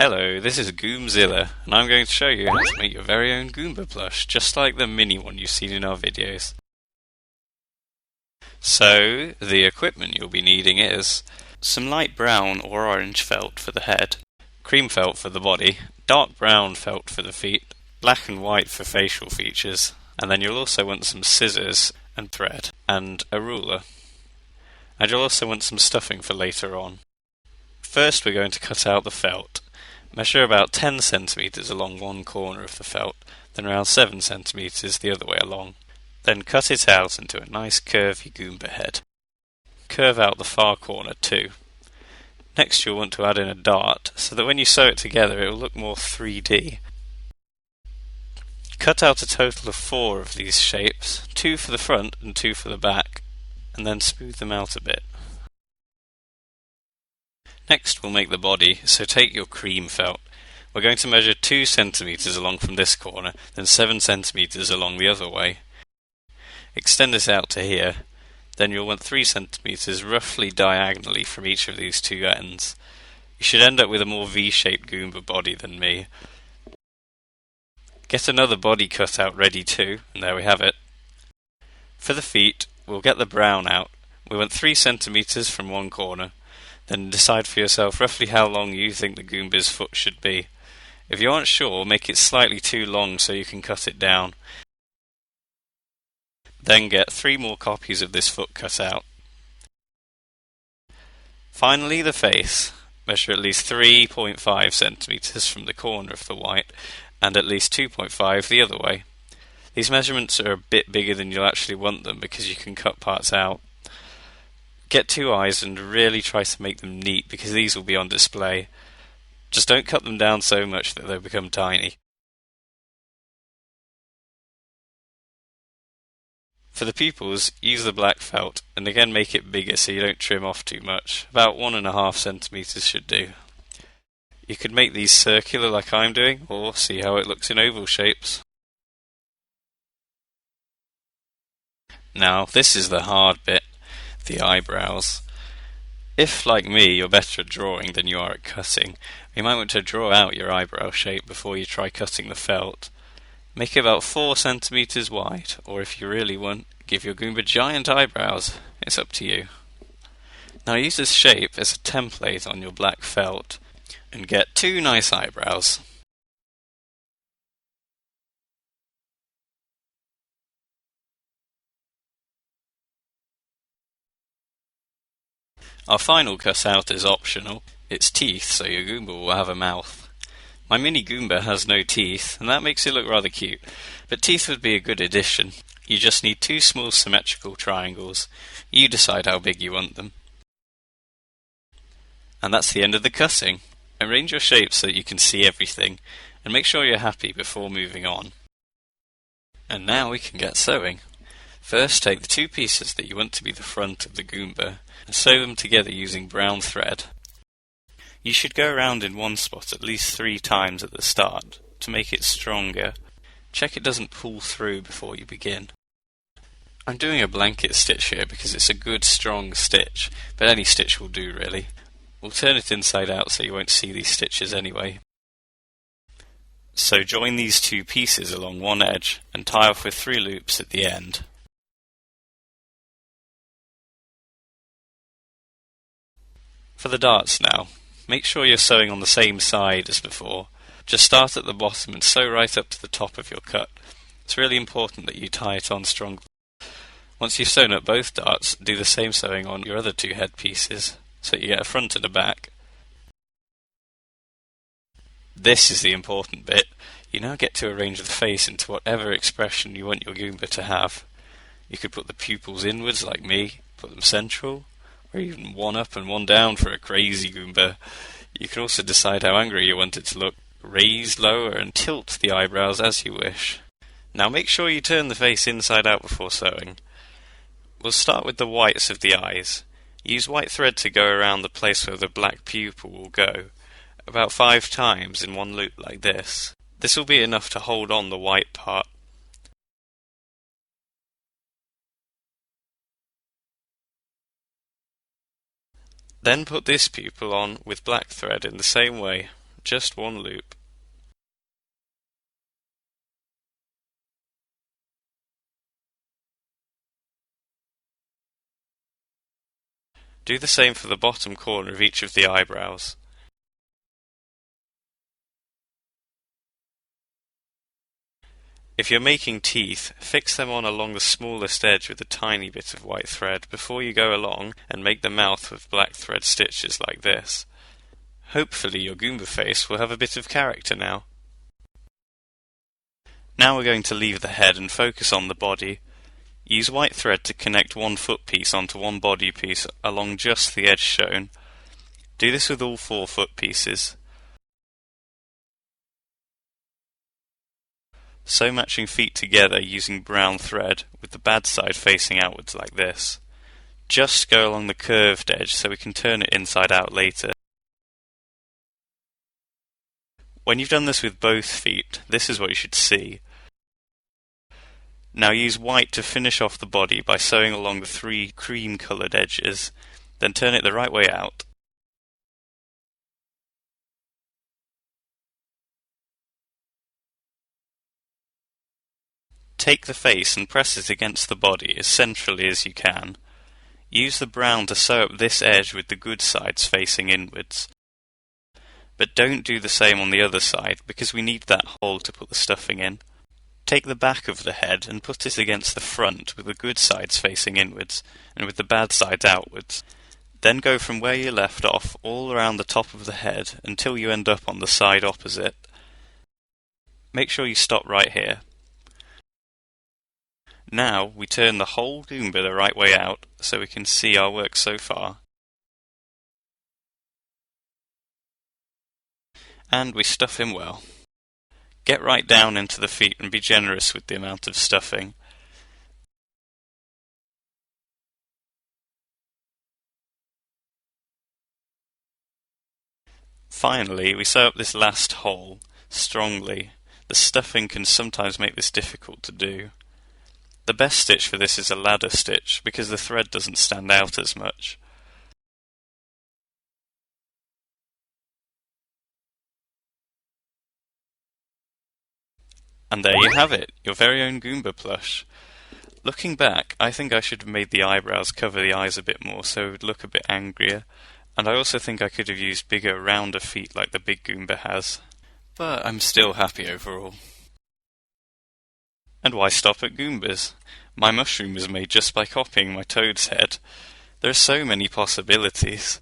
Hello, this is Goomzilla, and I'm going to show you how to make your very own Goomba Plush, just like the mini one you've seen in our videos. So, the equipment you'll be needing is some light brown or orange felt for the head, cream felt for the body, dark brown felt for the feet, black and white for facial features, and then you'll also want some scissors and thread, and a ruler. And you'll also want some stuffing for later on. First we're going to cut out the felt. Measure about 10 centimeters along one corner of the felt, then around 7 centimeters the other way along. Then cut it out into a nice curvy Goomba head. Curve out the far corner too. Next you'll want to add in a dart, so that when you sew it together it will look more 3D. Cut out a total of 4 of these shapes, 2 for the front and 2 for the back, and then smooth them out a bit. Next we'll make the body, so take your cream felt. We're going to measure 2 centimeters along from this corner, then 7 centimeters along the other way. Extend this out to here, then you'll want 3 centimeters roughly diagonally from each of these two ends. You should end up with a more V-shaped Goomba body than me. Get another body cut out ready too, and there we have it. For the feet, we'll get the brown out. We want 3 centimeters from one corner. Then decide for yourself roughly how long you think the Goomba's foot should be. If you aren't sure, make it slightly too long so you can cut it down. Then get 3 more copies of this foot cut out. Finally, the face. Measure at least 3.5 centimeters from the corner of the white, and at least 2.5 the other way. These measurements are a bit bigger than you'll actually want them because you can cut parts out. Get 2 eyes and really try to make them neat because these will be on display. Just don't cut them down so much that they become tiny. For the pupils, use the black felt and again make it bigger so you don't trim off too much. About 1.5 centimeters should do. You could make these circular like I'm doing, or see how it looks in oval shapes. Now this is the hard bit. The eyebrows. If, like me, you're better at drawing than you are at cutting, you might want to draw out your eyebrow shape before you try cutting the felt. Make it about 4 centimeters wide, or if you really want, give your Goomba giant eyebrows. It's up to you. Now use this shape as a template on your black felt, and get 2 nice eyebrows. Our final cutout is optional. It's teeth, so your Goomba will have a mouth. My mini Goomba has no teeth, and that makes it look rather cute, but teeth would be a good addition. You just need 2 small symmetrical triangles. You decide how big you want them. And that's the end of the cutting. Arrange your shapes so that you can see everything, and make sure you're happy before moving on. And now we can get sewing. First, take the 2 pieces that you want to be the front of the Goomba and sew them together using brown thread. You should go around in one spot at least 3 times at the start to make it stronger. Check it doesn't pull through before you begin. I'm doing a blanket stitch here because it's a good strong stitch, but any stitch will do really. We'll turn it inside out so you won't see these stitches anyway. So join these 2 pieces along one edge and tie off with 3 loops at the end. For the darts now, make sure you're sewing on the same side as before. Just start at the bottom and sew right up to the top of your cut. It's really important that you tie it on strong. Once you've sewn up both darts, do the same sewing on your other 2 head pieces, so that you get a front and a back. This is the important bit. You now get to arrange the face into whatever expression you want your Goomba to have. You could put the pupils inwards like me, put them central, or even one up and one down for a crazy Goomba. You can also decide how angry you want it to look, raise, lower, and tilt the eyebrows as you wish. Now make sure you turn the face inside out before sewing. We'll start with the whites of the eyes. Use white thread to go around the place where the black pupil will go, about 5 times in one loop like this. This will be enough to hold on the white part. Then put this pupil on with black thread in the same way, just one loop. Do the same for the bottom corner of each of the eyebrows. If you're making teeth, fix them on along the smallest edge with a tiny bit of white thread before you go along and make the mouth with black thread stitches like this. Hopefully your Goomba face will have a bit of character now. Now we're going to leave the head and focus on the body. Use white thread to connect one foot piece onto one body piece along just the edge shown. Do this with all 4 foot pieces. Sew matching feet together using brown thread with the bad side facing outwards like this. Just go along the curved edge so we can turn it inside out later. When you've done this with both feet, this is what you should see. Now use white to finish off the body by sewing along the 3 cream coloured edges, then turn it the right way out. Take the face and press it against the body as centrally as you can. Use the brown to sew up this edge with the good sides facing inwards. But don't do the same on the other side because we need that hole to put the stuffing in. Take the back of the head and put it against the front with the good sides facing inwards and with the bad sides outwards. Then go from where you left off all around the top of the head until you end up on the side opposite. Make sure you stop right here. Now we turn the whole Goomba the right way out so we can see our work so far. And we stuff him well. Get right down into the feet and be generous with the amount of stuffing. Finally, we sew up this last hole strongly. The stuffing can sometimes make this difficult to do. The best stitch for this is a ladder stitch because the thread doesn't stand out as much. And there you have it, your very own Goomba plush. Looking back, I think I should have made the eyebrows cover the eyes a bit more so it would look a bit angrier, and I also think I could have used bigger, rounder feet like the big Goomba has. But I'm still happy overall. And why stop at Goombas? My mushroom was made just by copying my toad's head. There are so many possibilities.